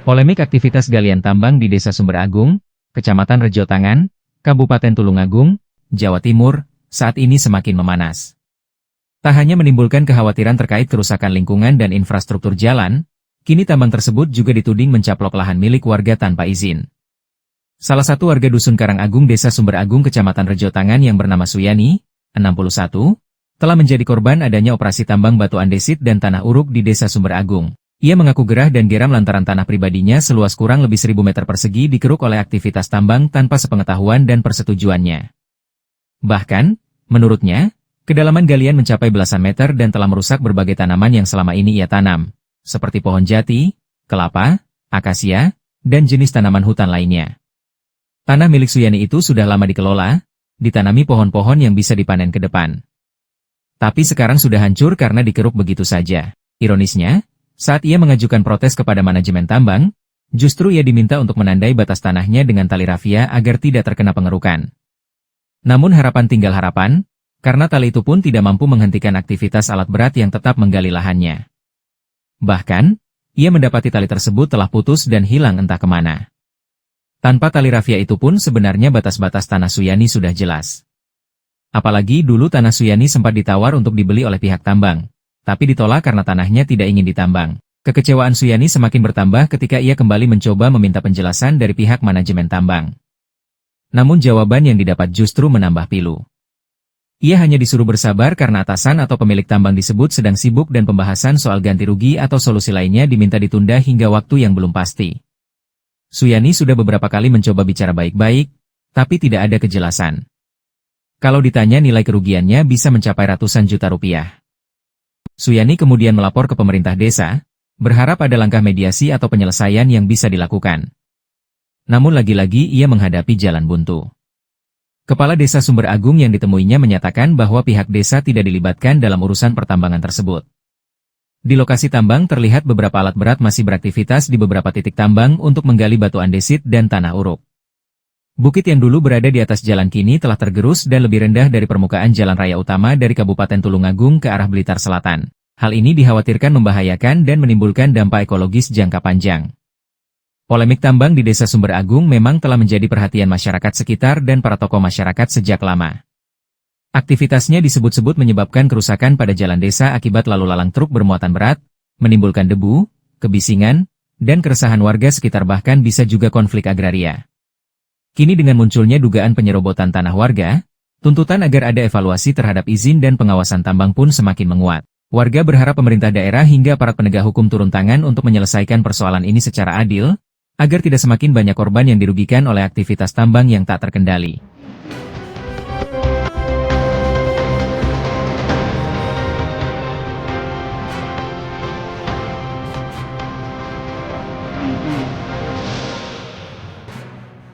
Polemik aktivitas galian tambang di Desa Sumber Agung, Kecamatan Rejo Tangan, Kabupaten Tulungagung, Jawa Timur, saat ini semakin memanas. Tak hanya menimbulkan kekhawatiran terkait kerusakan lingkungan dan infrastruktur jalan, kini tambang tersebut juga dituding mencaplok lahan milik warga tanpa izin. Salah satu warga Dusun Karangagung Desa Sumber Agung Kecamatan Rejo Tangan yang bernama Suyani, 61, telah menjadi korban adanya operasi tambang batu andesit dan tanah uruk di Desa Sumber Agung. Ia mengaku gerah dan geram lantaran tanah pribadinya seluas kurang lebih 1000 meter persegi dikeruk oleh aktivitas tambang tanpa sepengetahuan dan persetujuannya. Bahkan, menurutnya, kedalaman galian mencapai belasan meter dan telah merusak berbagai tanaman yang selama ini ia tanam, seperti pohon jati, kelapa, akasia, dan jenis tanaman hutan lainnya. Tanah milik Suyani itu sudah lama dikelola, ditanami pohon-pohon yang bisa dipanen ke depan. Tapi sekarang sudah hancur karena dikeruk begitu saja. Ironisnya, saat ia mengajukan protes kepada manajemen tambang, justru ia diminta untuk menandai batas tanahnya dengan tali rafia agar tidak terkena pengerukan. Namun harapan tinggal harapan, karena tali itu pun tidak mampu menghentikan aktivitas alat berat yang tetap menggali lahannya. Bahkan, ia mendapati tali tersebut telah putus dan hilang entah kemana. Tanpa tali rafia itu pun sebenarnya batas-batas tanah Suyani sudah jelas. Apalagi dulu tanah Suyani sempat ditawar untuk dibeli oleh pihak tambang, tapi ditolak karena tanahnya tidak ingin ditambang. Kekecewaan Suyani semakin bertambah ketika ia kembali mencoba meminta penjelasan dari pihak manajemen tambang. Namun jawaban yang didapat justru menambah pilu. Ia hanya disuruh bersabar karena atasan atau pemilik tambang disebut sedang sibuk dan pembahasan soal ganti rugi atau solusi lainnya diminta ditunda hingga waktu yang belum pasti. Suyani sudah beberapa kali mencoba bicara baik-baik, tapi tidak ada kejelasan. Kalau ditanya nilai kerugiannya bisa mencapai ratusan juta rupiah. Suyani kemudian melapor ke pemerintah desa, berharap ada langkah mediasi atau penyelesaian yang bisa dilakukan. Namun lagi-lagi ia menghadapi jalan buntu. Kepala Desa Sumber Agung yang ditemuinya menyatakan bahwa pihak desa tidak dilibatkan dalam urusan pertambangan tersebut. Di lokasi tambang terlihat beberapa alat berat masih beraktivitas di beberapa titik tambang untuk menggali batu andesit dan tanah uruk. Bukit yang dulu berada di atas jalan kini telah tergerus dan lebih rendah dari permukaan jalan raya utama dari Kabupaten Tulungagung ke arah Blitar Selatan. Hal ini dikhawatirkan membahayakan dan menimbulkan dampak ekologis jangka panjang. Polemik tambang di Desa Sumber Agung memang telah menjadi perhatian masyarakat sekitar dan para tokoh masyarakat sejak lama. Aktivitasnya disebut-sebut menyebabkan kerusakan pada jalan desa akibat lalu lalang truk bermuatan berat, menimbulkan debu, kebisingan, dan keresahan warga sekitar bahkan bisa juga konflik agraria. Kini dengan munculnya dugaan penyerobotan tanah warga, tuntutan agar ada evaluasi terhadap izin dan pengawasan tambang pun semakin menguat. Warga berharap pemerintah daerah hingga aparat penegak hukum turun tangan untuk menyelesaikan persoalan ini secara adil, agar tidak semakin banyak korban yang dirugikan oleh aktivitas tambang yang tak terkendali.